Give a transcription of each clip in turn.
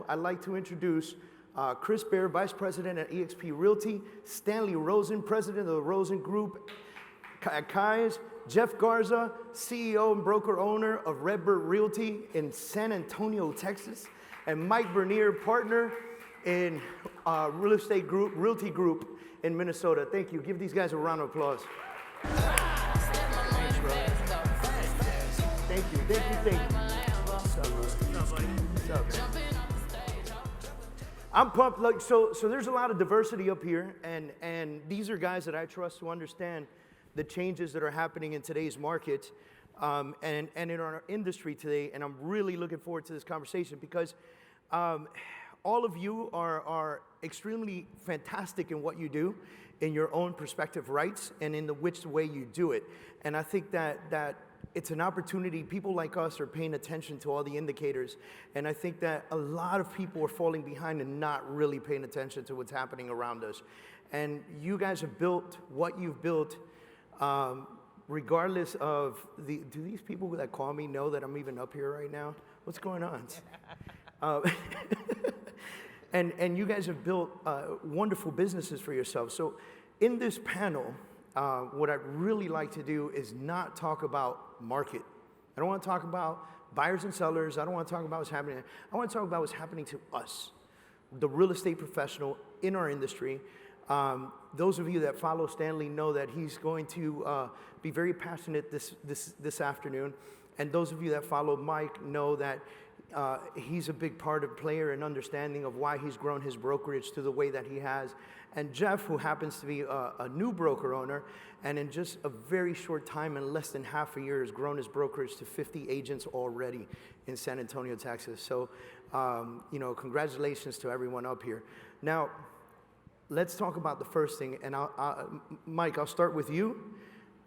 I'd like to introduce Chris Baer, Vice President at eXp Realty, Stanley Rosen, President of the Rosen Group at Kai's, Jeff Garza, CEO and broker owner of Redbird Realty in San Antonio, Texas, and Mike Bernier, partner in Realty Group in Minnesota. Thank you. Give these guys a round of applause. Thanks, bro. Thank you. What's up, man? I'm pumped. Like, so there's a lot of diversity up here, and these are guys that I trust to understand the changes that are happening in today's market and in our industry today. And I'm really looking forward to this conversation because all of you are extremely fantastic in what you do, in your own perspective rights, and in the which way you do it. And I think that it's an opportunity. People like us are paying attention to all the indicators. And I think that a lot of people are falling behind and not really paying attention to what's happening around us. And you guys have built what you've built regardless of do these people that call me know that I'm even up here right now? What's going on? And you guys have built wonderful businesses for yourselves. So in this panel, what I'd really like to do is not talk about market. I don't want to talk about buyers and sellers. I don't want to talk about what's happening. I want to talk about what's happening to us, the real estate professional in our industry. Those of you that follow Stanley know that he's going to be very passionate this afternoon. And those of you that follow Mike know that he's a big part of player and understanding of why he's grown his brokerage to the way that he has. And Jeff, who happens to be a new broker owner, and in just a very short time, in less than half a year, has grown his brokerage to 50 agents already in San Antonio, Texas. So, congratulations to everyone up here. Now, let's talk about the first thing. And Mike, I'll start with you,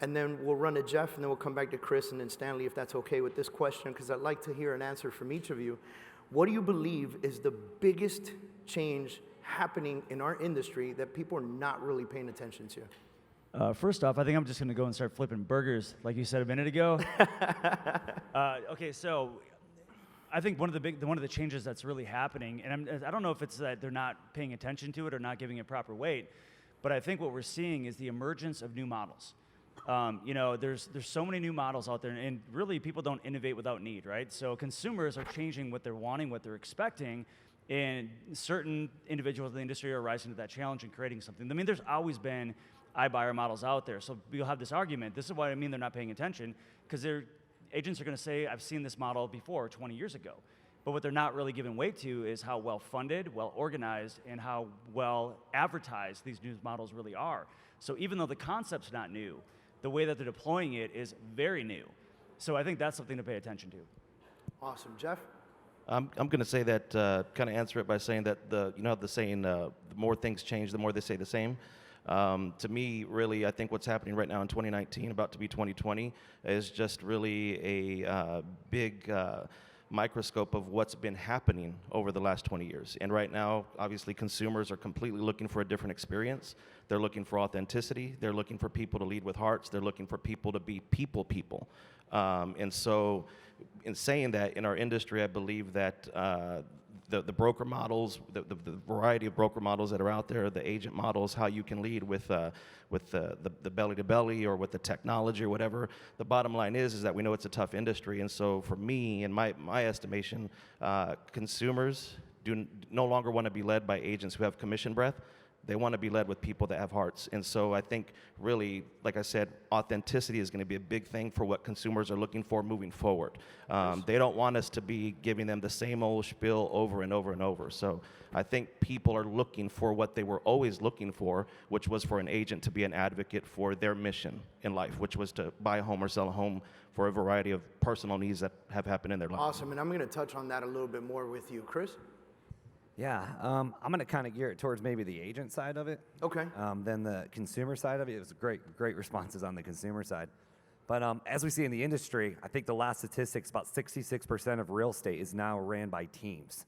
and then we'll run to Jeff, and then we'll come back to Chris and then Stanley, if that's okay with this question, because I'd like to hear an answer from each of you. What do you believe is the biggest change happening in our industry that people are not really paying attention to? First off, I think I'm just going to go and start flipping burgers, like you said a minute ago. Okay, so I think one of the changes that's really happening, and I don't know if it's that they're not paying attention to it or not giving it proper weight, but I think what we're seeing is the emergence of new models. There's so many new models out there, and really people don't innovate without need, right? So consumers are changing what they're wanting, what they're expecting, and certain individuals in the industry are rising to that challenge and creating something. I mean, there's always been iBuyer models out there, so you'll have this argument. This is what I mean they're not paying attention, because agents are going to say, I've seen this model before 20 years ago. But what they're not really giving weight to is how well funded, well organized, and how well advertised these new models really are. So even though the concept's not new, the way that they're deploying it is very new. So I think that's something to pay attention to. Awesome. Jeff? I'm going to say that, kind of answer it by saying that the saying, the more things change, the more they say the same. To me, really, I think what's happening right now in 2019, about to be 2020, is just really a big microscope of what's been happening over the last 20 years. And right now, obviously, consumers are completely looking for a different experience. They're looking for authenticity. They're looking for people to lead with hearts. They're looking for people to be people. And so, in saying that, in our industry, I believe that the broker models, the variety of broker models that are out there, the agent models, how you can lead with the belly to belly or with the technology or whatever. The bottom line is that we know it's a tough industry, and so for me, in my estimation, consumers no longer want to be led by agents who have commission breath. They want to be led with people that have hearts. And so I think really, like I said, authenticity is going to be a big thing for what consumers are looking for moving forward. They don't want us to be giving them the same old spiel over and over and over. So I think people are looking for what they were always looking for, which was for an agent to be an advocate for their mission in life, which was to buy a home or sell a home for a variety of personal needs that have happened in their life. Awesome, and I'm going to touch on that a little bit more with you. Chris? Yeah, I'm going to kind of gear it towards maybe the agent side of it. Okay. Then the consumer side of it. It was great responses on the consumer side. But as we see in the industry, I think the last statistics, about 66% of real estate is now ran by teams,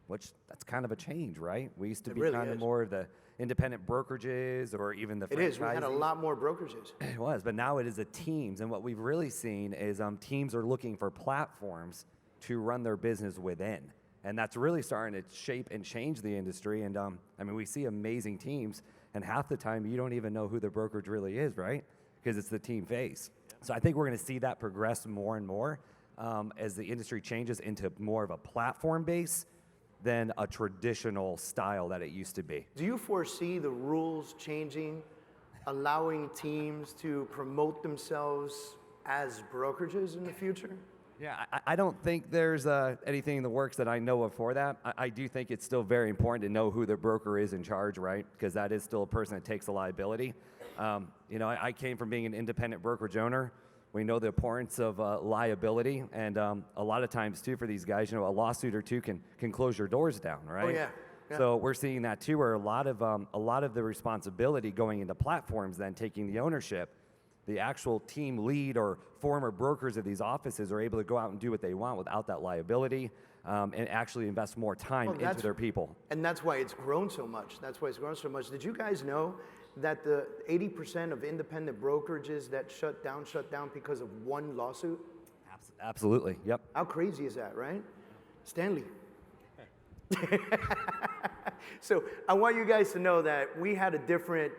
which that's kind of a change, right? We used to be really kind of more of the independent brokerages or even the It is. We had a lot more brokerages. It was, but now it is the teams. And what we've really seen is teams are looking for platforms to run their business within. And that's really starting to shape and change the industry. And I mean, we see amazing teams, and half the time you don't even know who the brokerage really is, right? Because it's the team face. So I think we're going to see that progress more and more as the industry changes into more of a platform base than a traditional style that it used to be. Do you foresee the rules changing, allowing teams to promote themselves as brokerages in the future? Yeah, I don't think there's anything in the works that I know of for that. I do think it's still very important to know who the broker is in charge, right? Because that is still a person that takes the liability. You know, I came from being an independent brokerage owner. We know the importance of liability, and a lot of times too for these guys, you know, a lawsuit or two can close your doors down, right? Oh yeah. Yeah. So we're seeing that too, where a lot of the responsibility going into platforms, then taking the ownership. The actual team lead or former brokers of these offices are able to go out and do what they want without that liability, and actually invest more time into their people. And that's why it's grown so much. That's why it's grown so much. Did you guys know that the 80% of independent brokerages that shut down because of one lawsuit? Absolutely, yep. How crazy is that, right? Stanley. So I want you guys to know that we had a different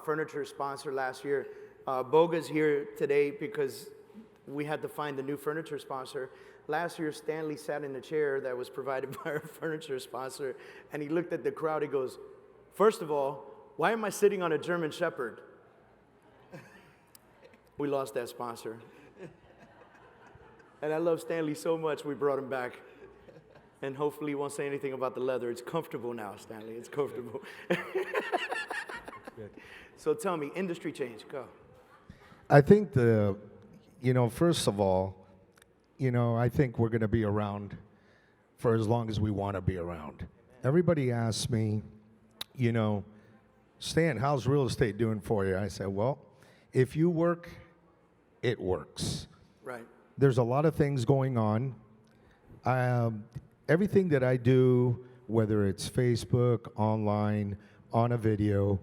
furniture sponsor last year. Boga's here today because we had to find a new furniture sponsor. Last year, Stanley sat in a chair that was provided by our furniture sponsor, and he looked at the crowd. He goes, "First of all, why am I sitting on a German Shepherd?" We lost that sponsor. And I love Stanley so much, we brought him back. And hopefully he won't say anything about the leather. It's comfortable now, Stanley. It's comfortable. So tell me, industry change, go. I think first of all, I think we're going to be around for as long as we want to be around. Everybody asks me, Stan, how's real estate doing for you? I said, well, if you work, it works. Right. There's a lot of things going on. Everything that I do, whether it's Facebook, online, on a video,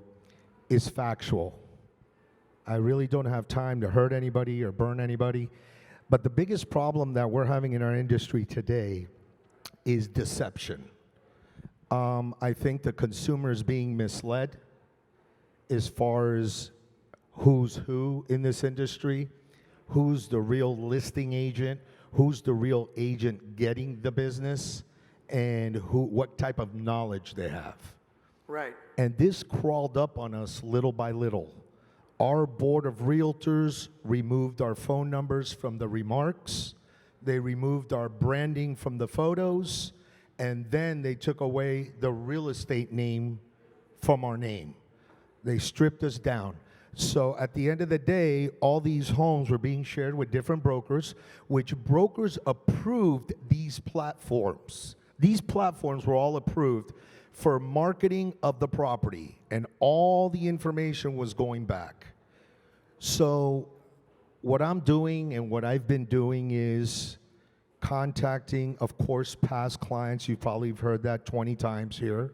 is factual. I really don't have time to hurt anybody or burn anybody. But the biggest problem that we're having in our industry today is deception. I think the consumer is being misled as far as who's who in this industry, who's the real listing agent, who's the real agent getting the business, and what type of knowledge they have. Right. And this crawled up on us little by little. Our board of realtors removed our phone numbers from the remarks. They removed our branding from the photos. And then they took away the real estate name from our name. They stripped us down. So at the end of the day, all these homes were being shared with different brokers, which brokers approved these platforms. These platforms were all approved for marketing of the property, and all the information was going back. So what I'm doing and what I've been doing is contacting, of course, past clients. You've probably heard that 20 times here.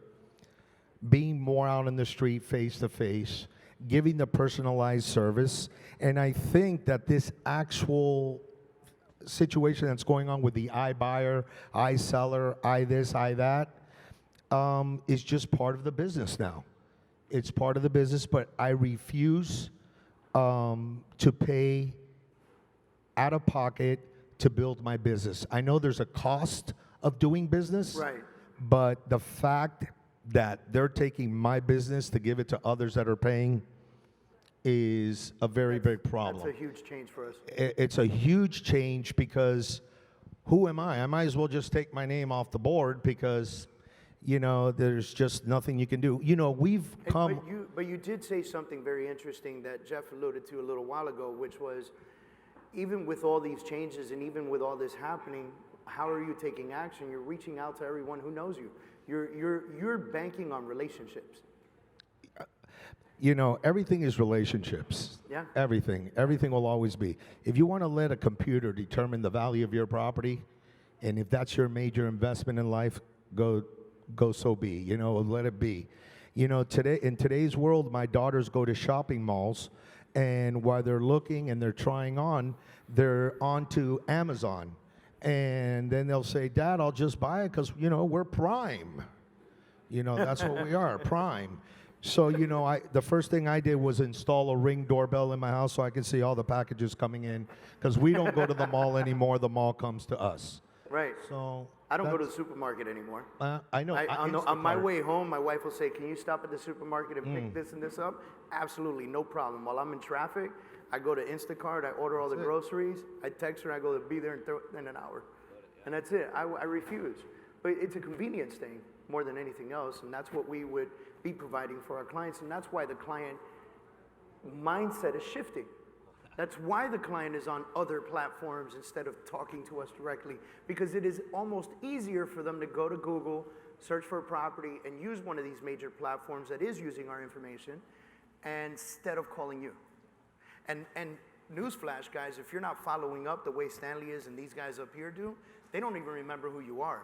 Being more out in the street, face to face, giving the personalized service. And I think that this actual situation that's going on with the iBuyer, iSeller, this, that, is just part of the business now. It's part of the business, but I refuse to pay out of pocket to build my business. I know there's a cost of doing business, Right. but the fact that they're taking my business to give it to others that are paying is a very big problem. That's a huge change for us. It's a huge change because who am I? I might as well just take my name off the board because, there's just nothing you can do. We've come... But you did say something very interesting that Jeff alluded to a little while ago, which was, even with all these changes and even with all this happening, how are you taking action? You're reaching out to everyone who knows you. You're banking on relationships. Everything is relationships. Yeah. Everything will always be. If you want to let a computer determine the value of your property, and if that's your major investment in life, go so be. Let it be. In today's world, my daughters go to shopping malls, and while they're looking and they're trying on, they're onto Amazon. And then they'll say, Dad, I'll just buy it because, we're prime. That's what we are, prime. So, the first thing I did was install a Ring doorbell in my house so I can see all the packages coming in, because we don't go to the mall anymore. The mall comes to us. Right. So I don't go to the supermarket anymore. I know. On my way home, my wife will say, can you stop at the supermarket and pick this and this up? Absolutely, no problem. While I'm in traffic, I go to Instacart, I order all the groceries, I text her, I go to be there in an hour. And that's it. I refuse. But it's a convenience thing more than anything else, and that's what we would be providing for our clients, and that's why the client mindset is shifting. That's why the client is on other platforms instead of talking to us directly, because it is almost easier for them to go to Google, search for a property, and use one of these major platforms that is using our information instead of calling you. And newsflash, guys, if you're not following up the way Stanley is and these guys up here do, they don't even remember who you are.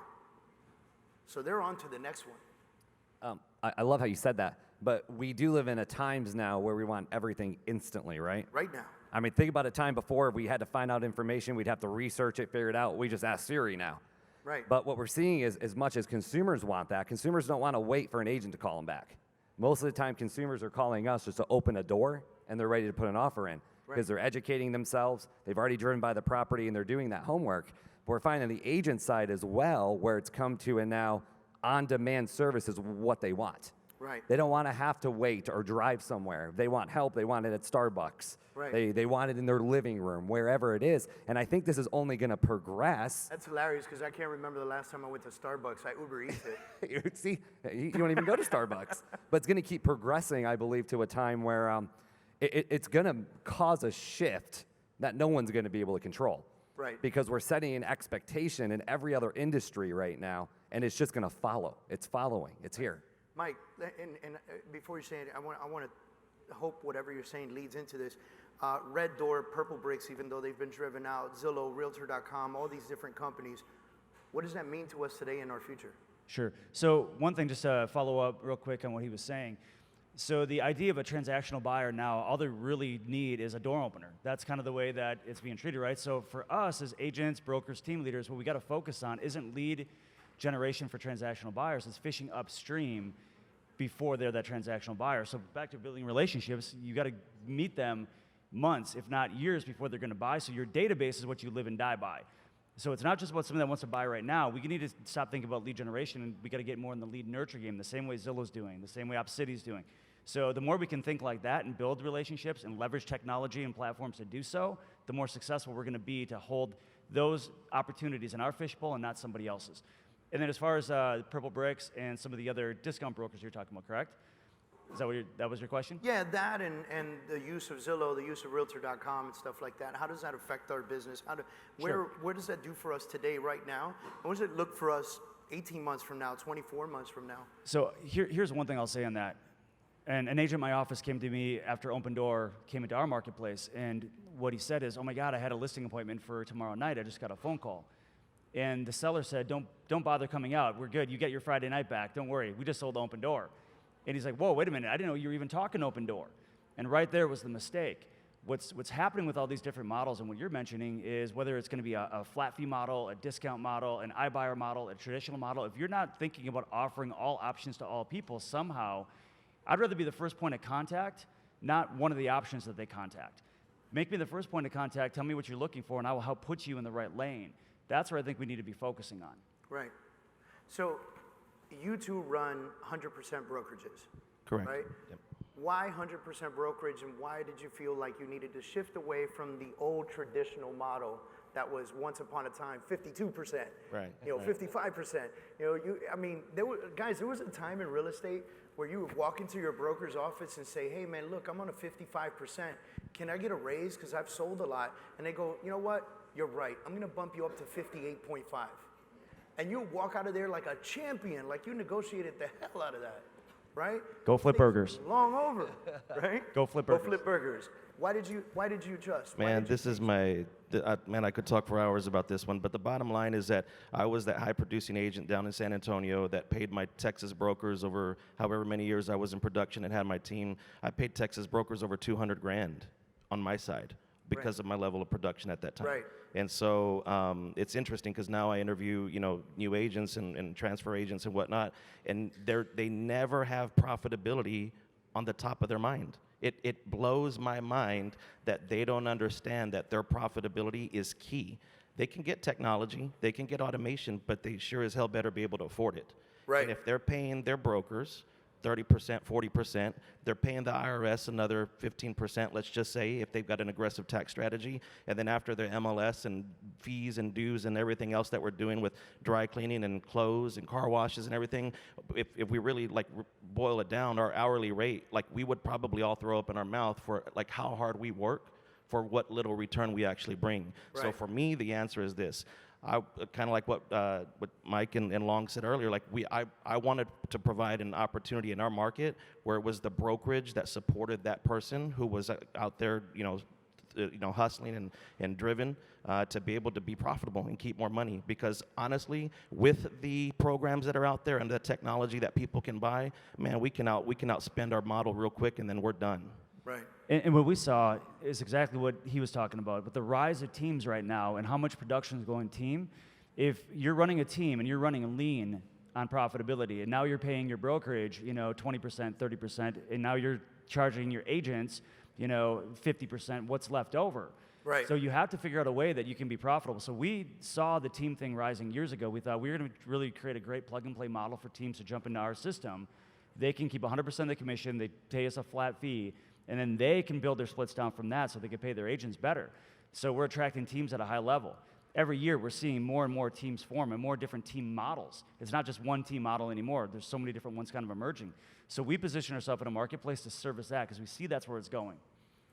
So they're on to the next one. I love how you said that, but we do live in a times now where we want everything instantly, right? Right now. I mean, think about a time before we had to find out information, we'd have to research it, figure it out. We just ask Siri now. Right. But what we're seeing is, as much as consumers want that, consumers don't want to wait for an agent to call them back. Most of the time, consumers are calling us just to open a door, and they're ready to put an offer in because they're educating themselves. They've already driven by the property, and they're doing that homework. But we're finding the agent side as well, where it's come to and now on-demand service is what they want. Right. They don't want to have to wait or drive somewhere. They want help. They want it at Starbucks. Right. They want it in their living room, wherever it is. And I think this is only going to progress. That's hilarious because I can't remember the last time I went to Starbucks. I Uber Eats it. See, you don't even go to Starbucks. But it's going to keep progressing, I believe, to a time where it's going to cause a shift that no one's going to be able to control. Right. Because we're setting an expectation in every other industry right now, and it's just going to follow. It's following. It's here. Mike, and before you say it, I want to hope whatever you're saying leads into this. Red Door, Purple Bricks, even though they've been driven out, Zillow, Realtor.com, all these different companies. What does that mean to us today in our future? Sure. So one thing, just to follow up real quick on what he was saying. So the idea of a transactional buyer now, all they really need is a door opener. That's kind of the way that it's being treated, right? So for us as agents, brokers, team leaders, what we got to focus on isn't lead generation for transactional buyers. It's fishing upstream before they're that transactional buyer. So back to building relationships, you got to meet them months, if not years, before they're going to buy. So your database is what you live and die by. So it's not just about someone that wants to buy right now. We need to stop thinking about lead generation, and we got to get more in the lead nurture game, the same way Zillow's doing, the same way OpCity's doing. So the more we can think like that and build relationships and leverage technology and platforms to do so, the more successful we're going to be to hold those opportunities in our fishbowl and not somebody else's. And then as far as Purple Bricks and some of the other discount brokers you're talking about, correct? Is that that was your question? Yeah, that and the use of Zillow, the use of Realtor.com and stuff like that. How does that affect our business? Where does that do for us today, right now? And what does it look for us 18 months from now, 24 months from now? So here's one thing I'll say on that. And an agent in my office came to me after Open Door came into our marketplace, and what he said is, oh my God, I had a listing appointment for tomorrow night. I just got a phone call. And the seller said, don't bother coming out. We're good. You get your Friday night back. Don't worry. We just sold Open Door. And he's like, whoa, wait a minute. I didn't know you were even talking Open Door. And right there was the mistake. What's happening with all these different models and what you're mentioning is whether it's going to be a flat fee model, a discount model, an iBuyer model, a traditional model, if you're not thinking about offering all options to all people, somehow, I'd rather be the first point of contact, not one of the options that they contact. Make me the first point of contact, tell me what you're looking for, and I will help put you in the right lane. That's where I think we need to be focusing on. Right. So you two run 100% brokerages. Correct. Right? Yep. Why 100% brokerage, and why did you feel like you needed to shift away from the old traditional model that was once upon a time 52%, Right. 55%? Guys, there was a time in real estate where you would walk into your broker's office and say, hey man, look, I'm on a 55%. Can I get a raise? Because I've sold a lot. And they go, you know what? You're right. I'm going to bump you up to 58.5. And you walk out of there like a champion, like you negotiated the hell out of that, right? Go flip burgers. Long over, right? Go flip burgers. Go flip burgers. Why did you trust? Man, this is I could talk for hours about this one, but the bottom line is that I was that high-producing agent down in San Antonio that paid my Texas brokers over however many years I was in production and had my team. I paid Texas brokers over $200,000 on my side, because of my level of production at that time. Right. And so it's interesting because now I interview, new agents and transfer agents and whatnot, and they never have profitability on the top of their mind. It blows my mind that they don't understand that their profitability is key. They can get technology, they can get automation, but they sure as hell better be able to afford it. Right. And if they're paying their brokers 30%, 40%, they're paying the IRS another 15%, let's just say, if they've got an aggressive tax strategy, and then after their MLS and fees and dues and everything else that we're doing with dry cleaning and clothes and car washes and everything, if we really boil it down, our hourly rate, we would probably all throw up in our mouth for how hard we work for what little return we actually bring. Right. So for me, the answer is this. I kind of like what Mike and Long said earlier. I wanted to provide an opportunity in our market where it was the brokerage that supported that person who was out there, hustling and driven to be able to be profitable and keep more money. Because honestly, with the programs that are out there and the technology that people can buy, man, we can outspend our model real quick, and then we're done. Right. And what we saw is exactly what he was talking about. But the rise of teams right now and how much production is going team, if you're running a team and you're running a lean on profitability, and now you're paying your brokerage, 20%, 30%, and now you're charging your agents, 50%, what's left over. Right. So you have to figure out a way that you can be profitable. So we saw the team thing rising years ago. We thought we were going to really create a great plug-and-play model for teams to jump into our system. They can keep 100% of the commission. They pay us a flat fee. And then they can build their splits down from that so they can pay their agents better. So we're attracting teams at a high level. Every year we're seeing more and more teams form and more different team models. It's not just one team model anymore. There's so many different ones kind of emerging. So we position ourselves in a marketplace to service that because we see that's where it's going.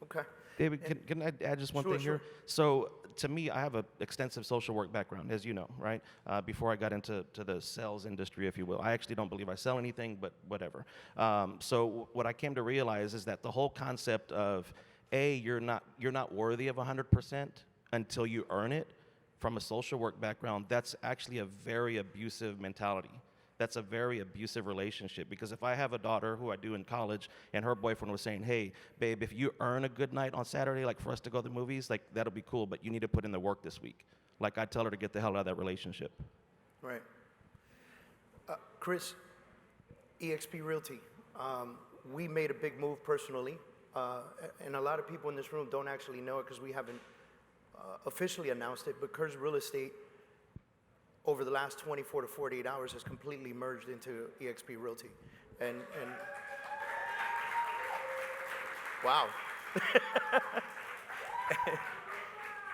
Okay. David, can I add just one thing here? So to me, I have an extensive social work background, as you know, right? Before I got into the sales industry, if you will. I actually don't believe I sell anything, but whatever. So what I came to realize is that the whole concept of, you're not worthy of 100% until you earn it, from a social work background, that's actually a very abusive mentality. That's a very abusive relationship, because if I have a daughter who I do in college and her boyfriend was saying, hey, babe, if you earn a good night on Saturday, for us to go to the movies, that'll be cool, but you need to put in the work this week. I tell her to get the hell out of that relationship. Right. Chris, eXp Realty, we made a big move personally, and a lot of people in this room don't actually know it because we haven't officially announced it, but Kurz Real Estate over the last 24 to 48 hours has completely merged into eXp Realty. And wow.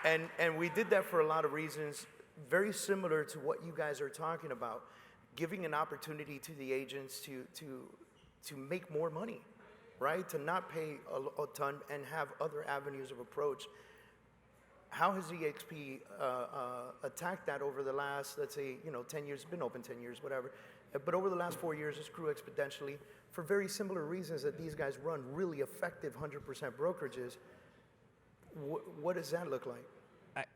and we did that for a lot of reasons, very similar to what you guys are talking about, giving an opportunity to the agents to make more money, right? To not pay a ton and have other avenues of approach. How has eXp attacked that over the last, let's say, 10 years? It's been open 10 years, whatever. But over the last 4 years, it's grew exponentially for very similar reasons that these guys run really effective 100% brokerages. What does that look like?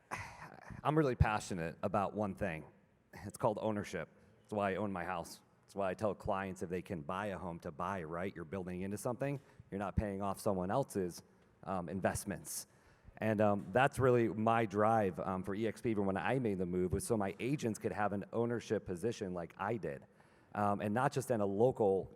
I'm really passionate about one thing. It's called ownership. That's why I own my house. That's why I tell clients if they can buy a home to buy, right? You're building into something. You're not paying off someone else's investments. And that's really my drive for eXp, even when I made the move, was so my agents could have an ownership position like I did. And not just in a local,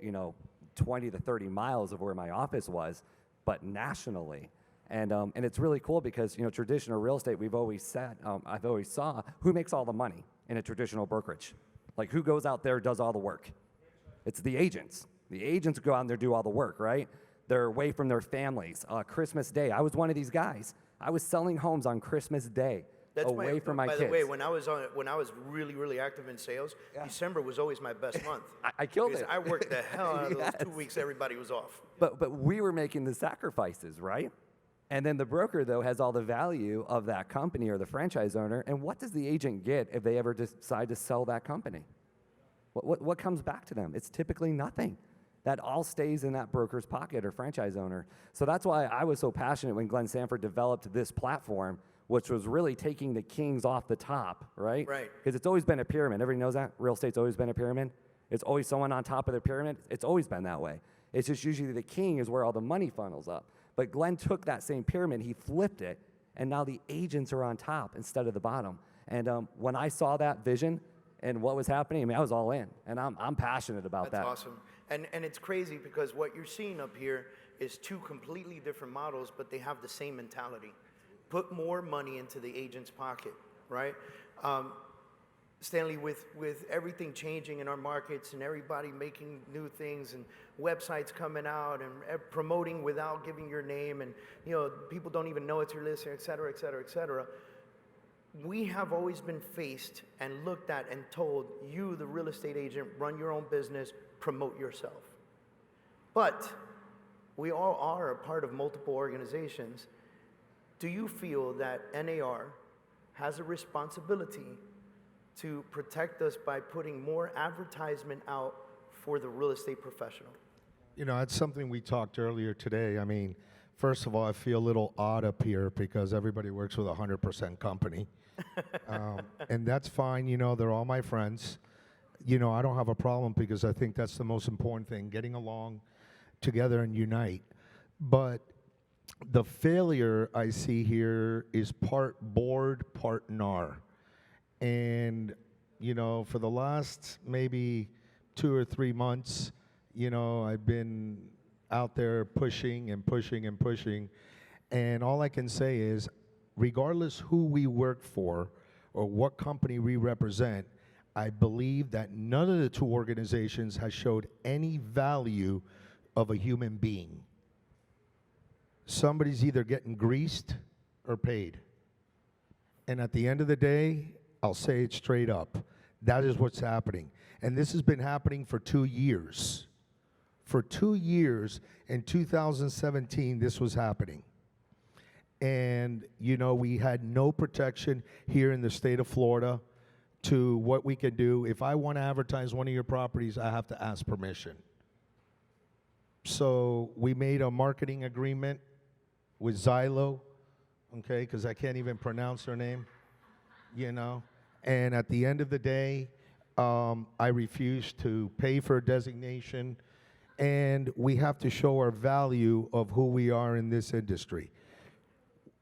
20 to 30 miles of where my office was, but nationally. And it's really cool because, traditional real estate, we've always said, I've always saw who makes all the money in a traditional brokerage. Who goes out there, does all the work? It's the agents. The agents go out and they do all the work, right? They're away from their families. Christmas Day, I was one of these guys. I was selling homes on Christmas Day. Away from my kids. By the way, when I was really, really active in sales, December was always my best month. I killed it. I worked the hell out of those 2 weeks everybody was off. But we were making the sacrifices, right? And then the broker, though, has all the value of that company or the franchise owner. And what does the agent get if they ever decide to sell that company? What comes back to them? It's typically nothing. That all stays in that broker's pocket or franchise owner. So that's why I was so passionate when Glenn Sanford developed this platform, which was really taking the kings off the top, right? Right. Because it's always been a pyramid. Everybody knows that? Real estate's always been a pyramid. It's always someone on top of the pyramid. It's always been that way. It's just usually the king is where all the money funnels up. But Glenn took that same pyramid, he flipped it, and now the agents are on top instead of the bottom. And when I saw that vision and what was happening, I mean, I was all in, and I'm passionate about that. That's awesome. And it's crazy because what you're seeing up here is two completely different models, but they have the same mentality. Put more money into the agent's pocket, right? Stanley, with everything changing in our markets and everybody making new things and websites coming out and promoting without giving your name, and people don't even know it's your listing, et cetera, et cetera, et cetera. We have always been faced and looked at and told, you, the real estate agent, run your own business, promote yourself. But we all are a part of multiple organizations. Do you feel that NAR has a responsibility to protect us by putting more advertisement out for the real estate professional? It's something we talked earlier today. I mean, first of all, I feel a little odd up here because everybody works with a 100% company. And that's fine, they're all my friends. I don't have a problem because I think that's the most important thing, getting along together and unite. But the failure I see here is part board, part NAR. And, for the last maybe 2 or 3 months, I've been out there pushing and pushing and pushing. And all I can say is, regardless who we work for or what company we represent, I believe that none of the two organizations has showed any value of a human being. Somebody's either getting greased or paid. And at the end of the day, I'll say it straight up. That is what's happening. And this has been happening for 2 years. For 2 years, in 2017, this was happening. And, we had no protection here in the state of Florida to what we could do. If I want to advertise one of your properties, I have to ask permission. So we made a marketing agreement with Xylo, okay, because I can't even pronounce their name, And at the end of the day, I refused to pay for a designation, and we have to show our value of who we are in this industry.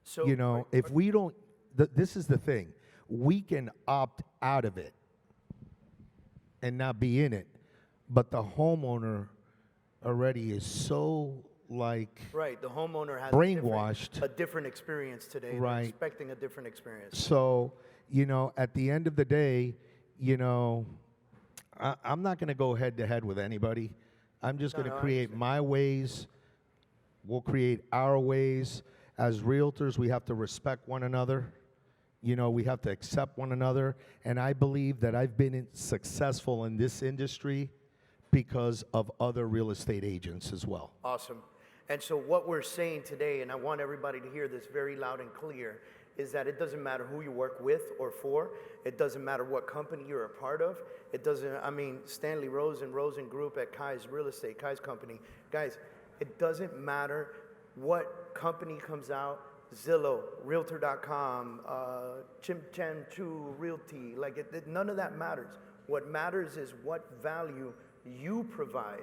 So, if we don't, this is the thing, we can opt out of it and not be in it, but the homeowner already is so right, the homeowner has brainwashed a different experience today. Right. They're expecting a different experience. So, at the end of the day, I'm not going to go head to head with anybody. I'm just going to create my ways. We'll create our ways. As realtors, we have to respect one another. We have to accept one another. And I believe that I've been successful in this industry because of other real estate agents as well. Awesome. And so what we're saying today, and I want everybody to hear this very loud and clear, is that it doesn't matter who you work with or for. It doesn't matter what company you're a part of. It doesn't, Stanley Rosen Group at Kai's Real Estate, Kai's company. Guys, it doesn't matter what company comes out, Zillow, Realtor.com, Chimchanchu Realty, none of that matters. What matters is what value you provide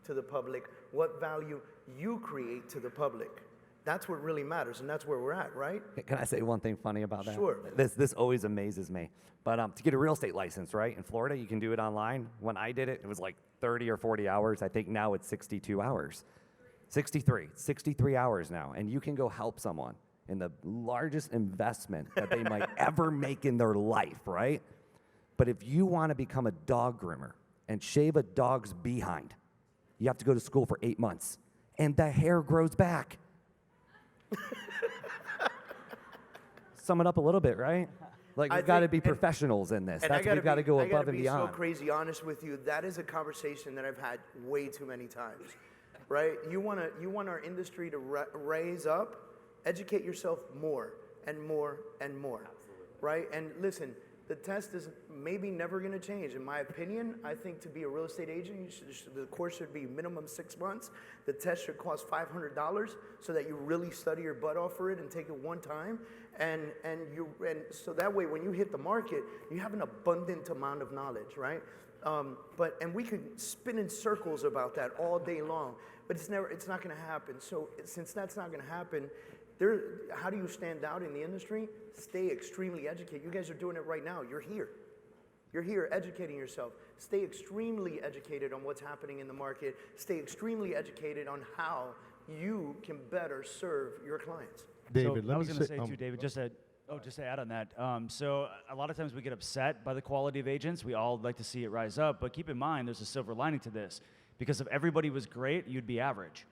to the public, what value you create to the public. That's what really matters, and that's where we're at, right? Can I say one thing funny about that? Sure. This always amazes me. But to get a real estate license, right, in Florida, you can do it online. When I did it, it was like 30 or 40 hours. I think now it's 62 hours. 63 hours now. And you can go help someone in the largest investment that they might ever make in their life, right? But if you want to become a dog groomer and shave a dog's behind, you have to go to school for 8 months. And the hair grows back. Sum it up a little bit, right? We've got to be professionals in this. We've got to go above and beyond. I got to be so crazy honest with you. That is a conversation that I've had way too many times, right? You want our industry to raise up, educate yourself more and more and more, right? And listen, the test is maybe never going to change. In my opinion, I think to be a real estate agent, the course should be minimum 6 months. The test should cost $500 so that you really study your butt off for it and take it one time. And so that way, when you hit the market, you have an abundant amount of knowledge, right? And we could spin in circles about that all day long, but it's not going to happen. So since that's not going to happen, How do you stand out in the industry? Stay extremely educated. You guys are doing it right now. You're here. You're here educating yourself. Stay extremely educated on what's happening in the market. Stay extremely educated on how you can better serve your clients. David, so let I was me going to say, say too, David, just to add on that. So a lot of times we get upset by the quality of agents. We all like to see it rise up, but keep in mind there's a silver lining to this. Because if everybody was great, you'd be average.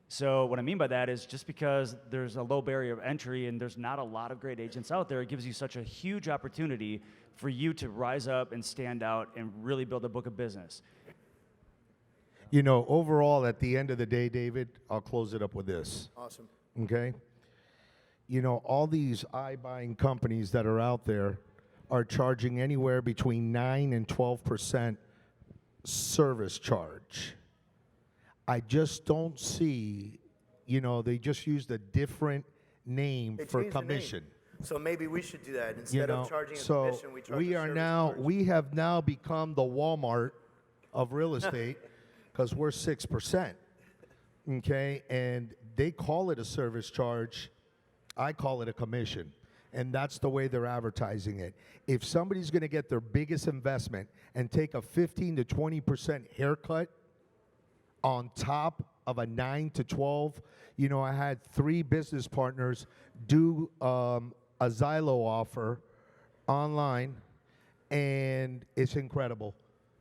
So what I mean by that is just because there's a low barrier of entry and there's not a lot of great agents out there, it gives you such a huge opportunity for you to rise up and stand out and really build a book of business. you know, overall, at the end of the day, David, I'll close it up with this. Awesome. Okay? You know, all these iBuying companies that are out there are charging anywhere between 9 and 12% service charge. I just don't see, you know, they just used a different name They for changed the name. commission. So maybe we should do that. You Instead know, of charging a so commission, we charge we a are service now charge. we have now become the Walmart of real estate because we're 6%. Okay, and they call it a service charge. I call it a commission. And that's the way they're advertising it. If somebody's going to get their biggest investment and take a 15 to 20% haircut on top of a 9 to 12, you know, I had 3 business partners do a Zillow offer online, and it's incredible.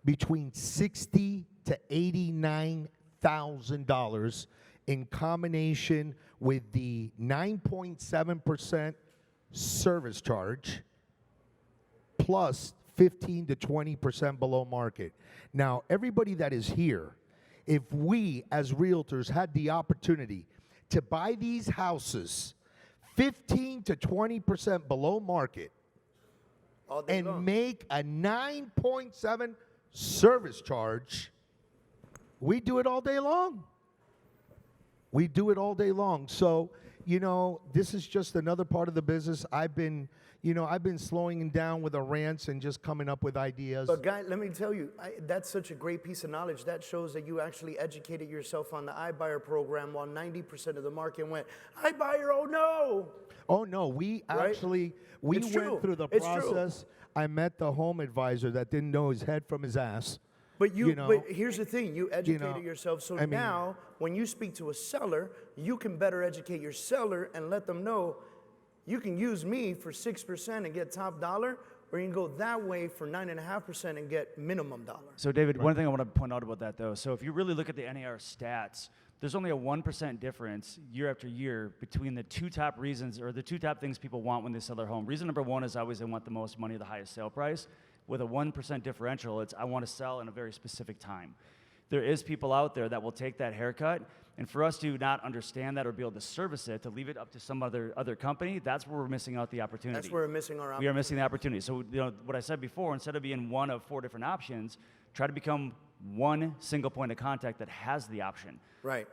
Between $60,000 to $89,000 in combination with the 9.7% service charge plus 15 to 20% below market. Now, everybody that is here, if we as realtors had the opportunity to buy these houses 15 to 20% below market All day and long. make a 9.7 service charge, we do it all day long. We do it all day long. So, you know, this is just another part of the business. I've been slowing down with the rants and just coming up with ideas. But guy, let me tell you, that's such a great piece of knowledge. That shows that you actually educated yourself on the iBuyer program while 90% of the market went, iBuyer, oh no. Oh no, we Right? actually It's went true. through the It's true. process. I met the home advisor that didn't know his head from his ass. But You know, but here's the thing, you educated know, yourself. So I mean- now, when you speak to a seller, you can better educate your seller and let them know you can use me for 6% and get top dollar, or you can go that way for 9.5% and get minimum dollar. So David, one thing I want to point out about that though, so if you really look at the NAR stats, there's only a 1% difference year after year between the 2 top reasons or the 2 top things people want when they sell their home. Reason number 1 is always they want the most money, the highest sale price. With a 1% differential, it's I want to sell in a very specific time. There is people out there that will take that haircut, and for us to not understand that or be able to service it, to leave it up to some other company, that's where we're missing out the opportunity. That's where we're missing our We are opportunity. missing the opportunity. So, you know, what I said before, instead of being one of 4 different options, try to become one single point of contact that has the option. Right.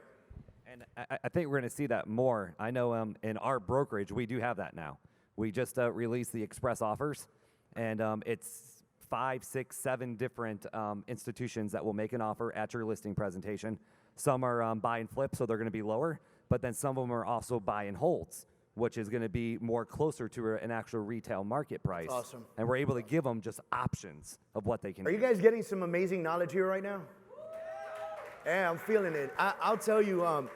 And I think we're going to see that more. I know in our brokerage, we do have that now. We just released the express offers, and it's 5, 6, 7 different institutions that will make an offer at your listing presentation. Some are buy and flip, so they're going to be lower, but then some of them are also buy and holds, which is going to be more closer to an actual retail market price. awesome. And we're able to give them just options of what they can Are do. you guys getting some amazing knowledge here right now? Yeah, I'm feeling it. I'll tell you,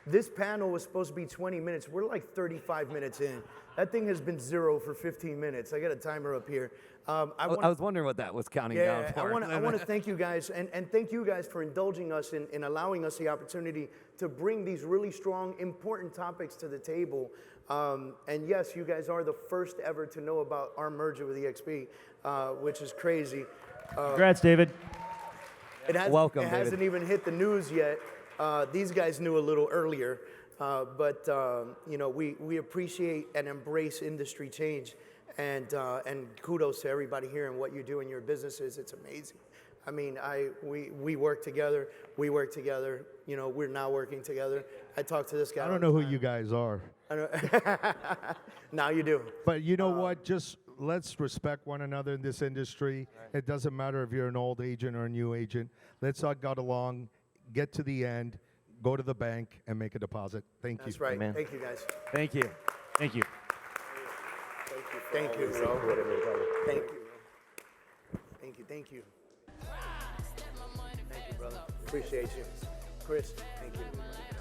this panel was supposed to be 20 minutes. We're like 35 minutes in. That thing has been 0 for 15 minutes. I got a timer up here. I was wondering what that was counting down Yeah, for. I want to thank you guys, and thank you guys for indulging us in allowing us the opportunity to bring these really strong, important topics to the table. And yes, you guys are the first ever to know about our merger with EXP, which is crazy. Congrats, David. Welcome, It David. hasn't even hit the news yet. These guys knew a little earlier, but you know, we appreciate and embrace industry change, and kudos to everybody here and what you do in your businesses. It's amazing. I mean, we work together. We work together. You know, we're now working together. I talk to this guy. I all don't the know who time. you guys are. Now you do. But you know what? Just let's respect one another in this industry. It doesn't matter if you're an old agent or a new agent. Let's all get along, get to the end, go to the bank and make a deposit. Thank you. That's right. Amen. Thank you, guys. Thank you. Thank you. Thank you, bro. Thank you. Thank you. Thank you. Thank you, brother. Appreciate you. Chris, thank you.